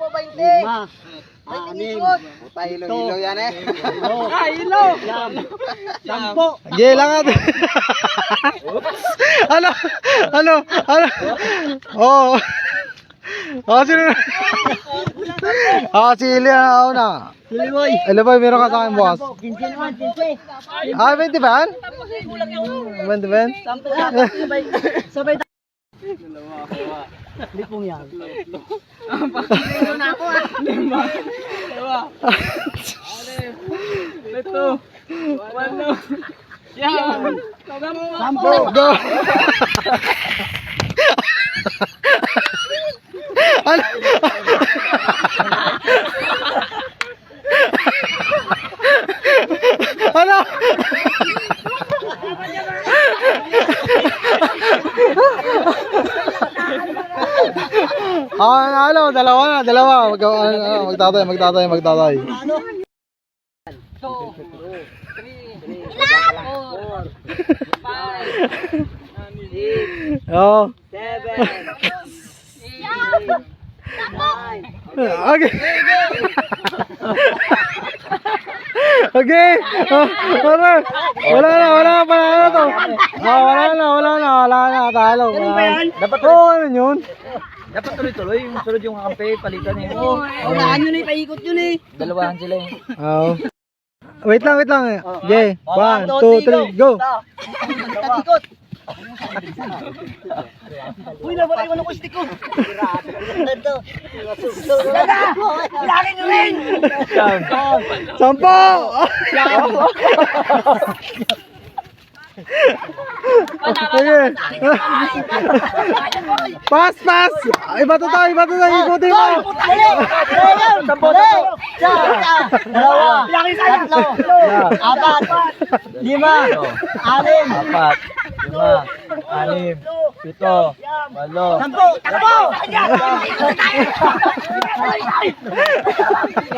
5, 6, 7, 8, Puta, hilo yan eh. hilo. 10. Sige lang at. Ano? Oh. Oh, sino na? Si Ilya na ako na. Siliboy. Boy, meron ka sa akin bukas. 15 naman, 15. 20 ba yan? 20 ba yan? Sabay lipong yan. Ito. Walo. Yan. Go, go. Ano? Ano? Dalawa. Magtatay. 2, 3, 4, 5, 6, Oh. 7, 8, 9. Okay. Okay. Wala na to. Wala na. Talo. Dapat ano yun? Dapat tuloy-tuloy. Yung sunod yung kampe, palitan eh. Unahan yun eh, paikot yun eh. Dalawahan sila eh. Oh. Wait lang. Okay. 1, 2, 3, go. Ikot. Uy, nawala yung ano ko stick ko. Ito. Laki nyo rin. 10. Okay. Pass. Iba to tayo. Ikutin mo. Dalawa. Tatlo. 4. 5. 6.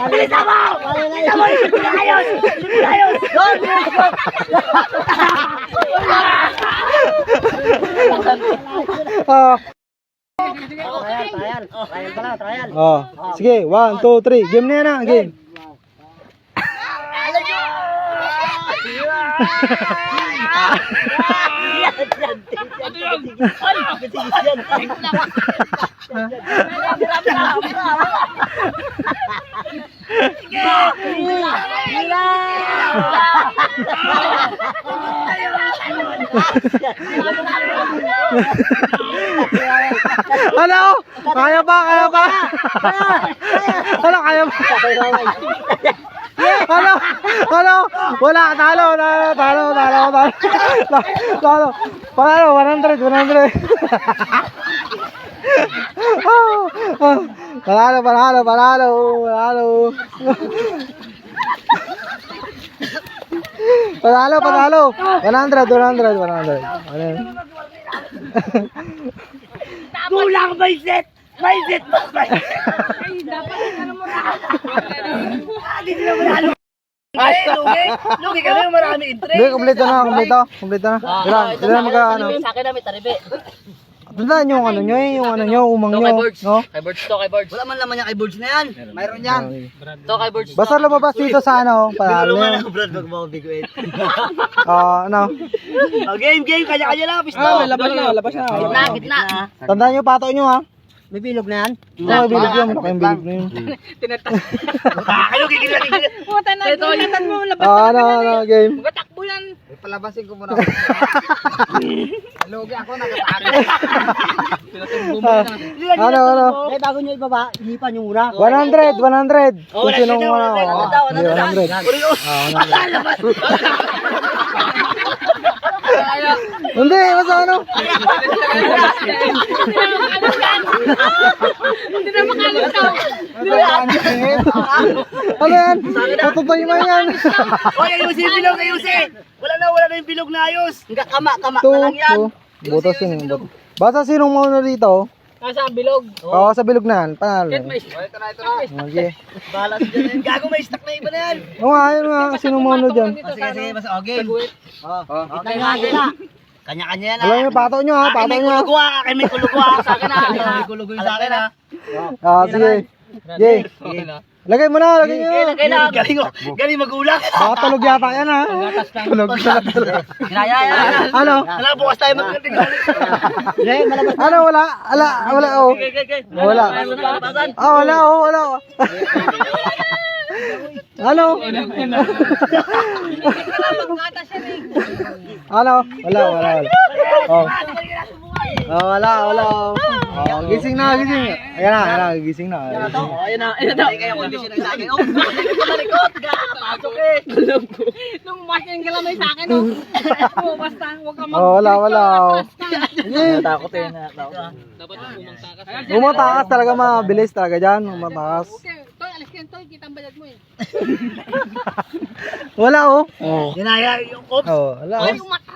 7. 8. 9. 10. Takbo! Trial. Oh. Sige, 1, 2, 3. Game na yan na. Game. Ano? Kaya ba? Ano? Kaya ba? Ano? Wala. Talo. Panalo, 100. Panalo. 100. Kulang may set. Lugi ka na yung marami interest. Hindi, kumpleto na. Ilan magka Sa akin na may taribe. Tandaan yung ano nyo, umang nyo. No? Kay Birds. Wala man laman yung kay Birds na yan. Mayroon yan. To kay Birds. Basta lumabas dito sa ano, panalo nyo. Brad, wag mo biguit. Ano? Game, kanya-kanya lang. Pista. Labas na. Gitna. Tandaan nyo, pato nyo ha. May bilog na yan. Oo, bilog yun. Malaking bilog na yun. Ano, gigil. Puta na. Tinatan mo. Ano, game. Takbo yan. Palabasin ko muna. Logi ako nakatari. Pinatumbo mo na. Ano? Eh, bago nyo ibaba, inipan nyo muna. 100. Kung sinong 100. 100. Hindi, basta ano? Hindi na makalitaw. Ano yan? Tututoy mo yan. Hoy, ayusin yung bilog, ayusin. Wala na yung bilog na ayos. Hanggang kama na lang yan. Butas yun. Basta sinong mauna dito? Nasa bilog. Oo, sa bilog na yan. Panalo. Ito na. Okay. Balas dyan. Gago, may stock na iba na yan. Oo nga, yun nga. Sinong mauna dyan? Sige, mas okay. Okay na. Kanya-kanya yan. Alam nyo, pato nyo ha. Akin may kulugwa, akin may kulugwa. Sa akin na. May kulugwa sa akin na. Sige. Jay, lagay mo na, lagay nyo. Galing magulang. Baka tulog yata yan ha. Tulog. Ano? Wala, bukas tayo magkating. Ano, wala, oh. Wala. Wala, oh, wala. Ano? Ano? Wala. Oh. Wala. Oh, gising na. Ayan na, gising na. Ayun na. Kayo kondisyon ng sa akin. Oh, malikot. Pasok eh. Nung masin ka lang may sa akin, oh. Oh, basta, huwag ka Wala. Natakot eh. Dapat umangtakas. Umatakas talaga, mabilis talaga dyan. Umatakas. Okay, Toy, alis ka yan, Toy. Kita ang bayad mo eh. Wala, oh. Ginaya yung oops. Wala. Ay, umata.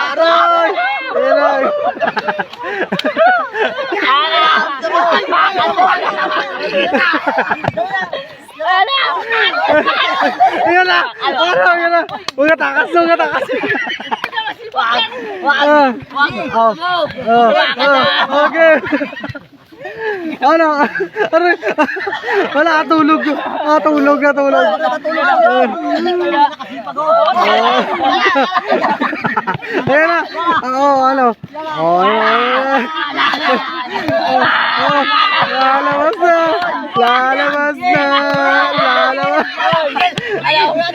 Aroy! Aroy! Ayan na! Ayan na! Huwag takas! Okay! Ano? Wala, tulog! Tulog! Ayan na! Ano? Lalabas na! Okay! Ayan na!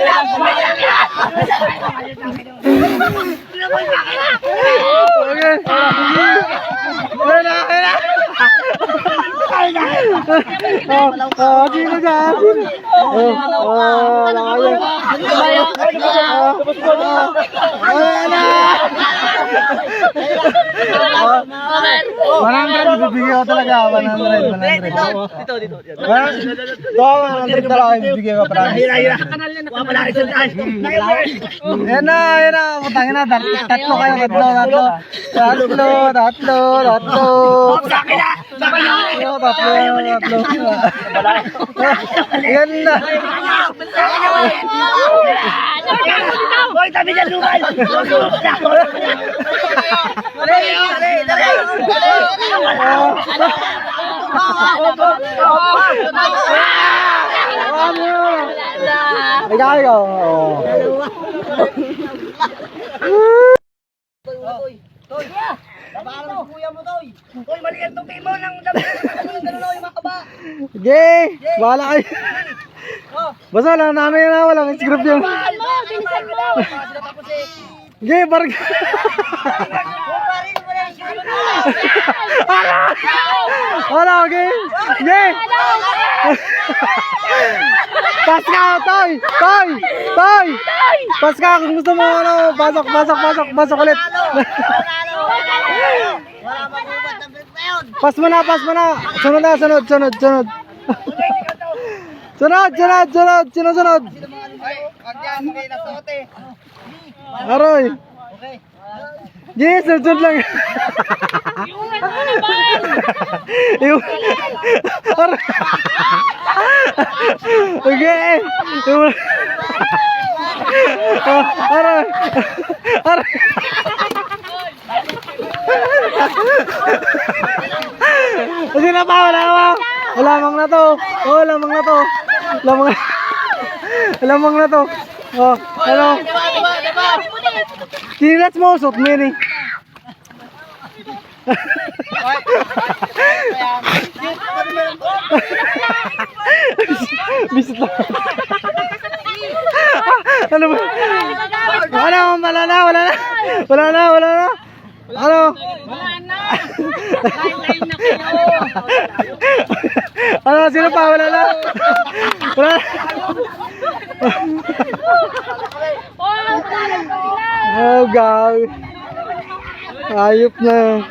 Sino dyan? Ayan na! 100, bibigyan ko talaga. 100. Dito. 100 talaga, bibigyan ko. Hira. Wala pala isang daan. Ayan na. Putangin na. Tatlo kayo. Tatlo. Sa akin na. Tatlo. Ayan na. Hoy, tabi dyan, lumal. Ikaw. Hoy, maliit tong timo ng mga kaba. Sige, bahala kayo. Basta wala na yan na, walang script yun. Sige, barag. Wala, okay. Sige. Pas ka, Toy. Pas ka, kung gusto mo, pasok ulit. Pas mo na. Sunod. Sunod. Aroy. Yes, sunod lang. Okay. Aroy. Kasi na pa, lamang na to. Lamang na to. Oh, ano? Tinilats mo, suot mo yun eh. Bisit lang. Ano ba? Wala na. Ano? Wala na. Lain na kayo. Ano, sino pa? Wala na. Oh, God. Ayop na.